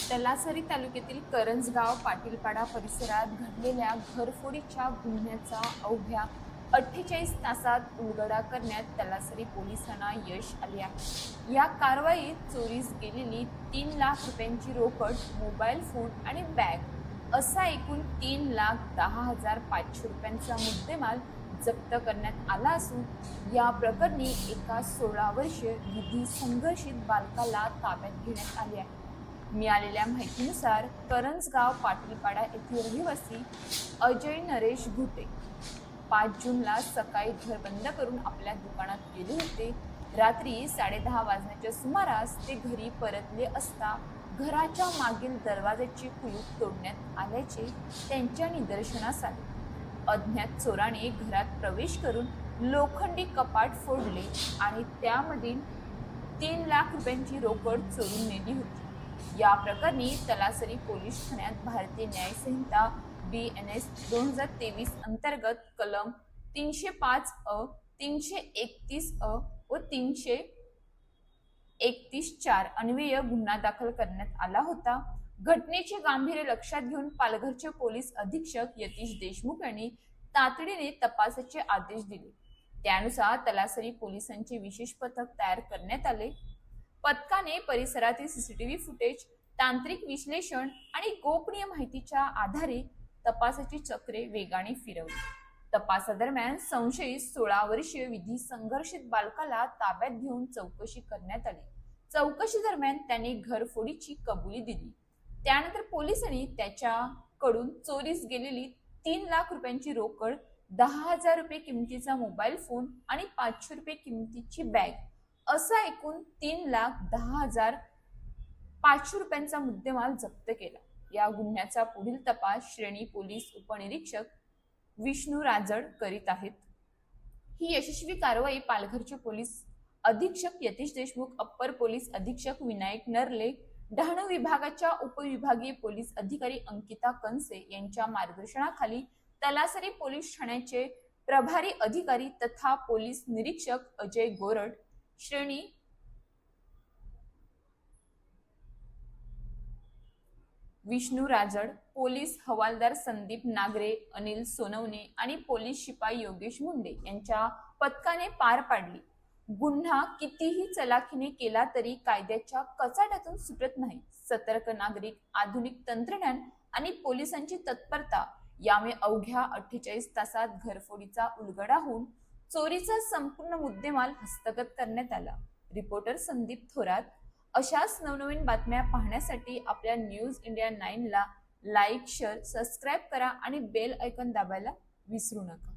तलासरी तालुक्यातील करंजगाव पाटीलपाडा परिसरात घडलेल्या घरफोडीच्या गुन्ह्याचा अवघ्या 48 तासात उलगडा करण्यात तलासरी पोलिसांना यश आले आहे। या कारवाईत चोरीस गेलेली 3 लाख रुपयांची रोकड, मोबाईल फोन आणि बॅग असा एकूण 3,10,500 रुपयांचा मुद्देमाल जप्त करण्यात आला असून या प्रकरणी एका 16 वर्षीय विधी संघर्षित बालकाला ताब्यात घेण्यात आले आहे। मिळालेल्या माहितीनुसार करंजगाव पाटीलपाडा येथील रहिवासी अजय नरेश घुटे 5 जूनला सकाळी घर बंद करून आपल्या दुकानात गेले होते। रात्री 10:30 वाजण्याच्या सुमारास ते घरी परतले असता घराच्या मागील दरवाजाचे कुलूप तोडण्यात आल्याचे त्यांच्या निदर्शनास आले। अज्ञात चोराने घरात प्रवेश करून लोखंडी कपाट फोडले आणि त्यामधील 3 लाख रुपयांची रोकड चोरून नेली होती। या प्रकरणी तलासरी पोलीस ठाण्यात भारतीय न्याय संहिता BNS 2023 अंतर्गत कलम 305 अ, 331 अ व 331(4) अन्वये गुन्हा दाखल करण्यात आला होता। घटनेचे गांभीर्य लक्षात घेऊन पालघरचे पोलीस अधीक्षक यतीश देशमुख यांनी तातडीने तपासाचे आदेश दिले। त्यानुसार तलासरी पोलिसांचे विशेष पथक तयार करण्यात आले। पथकाने परिसरातील CCTV फुटेज, तांत्रिक विश्लेषण आणि गोपनीय माहितीच्या आधारे तपासाची चक्रे वेगाने फिरवली। तपासादरम्यान संशयित 16 वर्षीय विधी संघर्षित बालकाला ताब्यात घेऊन चौकशी करण्यात आली। चौकशी दरम्यान त्याने घरफोडीची कबुली दिली। त्यानंतर पोलिसांनी त्याच्याकडून चोरीस गेलेली 3 लाख रुपयांची रोकड, 10,000 रुपये किमतीचा मोबाईल फोन आणि 500 रुपये किमतीची बॅग असा एकूण 3,10,500 रुपयांचा मुद्देमाल जप्त केला। या गुन्ह्याचा पुढील तपास श्रेणी पोलीस उपनिरीक्षक विष्णू राजड करीत आहेत। ही यशस्वी कारवाई पालघरचे पोलीस अधीक्षक यतीश देशमुख, अप्पर पोलीस अधीक्षक विनायक नरले, डहाणू विभागाच्या उपविभागीय पोलीस अधिकारी अंकिता कंसे यांच्या मार्गदर्शनाखाली तलासरी पोलीस ठाण्याचे प्रभारी अधिकारी तथा पोलीस निरीक्षक अजय गोरड, श्रेणी विष्णू राजड, पोलीस हवालदार संदीप नागरे, अनिल सोनवणे आणि पोलीस शिपाई योगेश मुंडे यांच्या पथकाने पार पाडली। गुन्हा कितीही चलाखीने केला तरी कायद्याच्या कचाट्यातून सुटत नाही। सतर्क नागरिक, आधुनिक तंत्रज्ञान आणि पोलिसांची तत्परता यामुळे अवघ्या 48 तासात घरफोडीचा उलगडा होऊन चोरीचा संपूर्ण मुद्देमाल हस्तगत करण्यात आला। रिपोर्टर संदीप थोरात। अशाच नवनवीन बातम्या पाहण्यासाठी आपल्या न्यूज इंडिया 9 ला लाईक, शेअर, सबस्क्राईब करा आणि बेल आयकॉन दाबायला विसरू नका।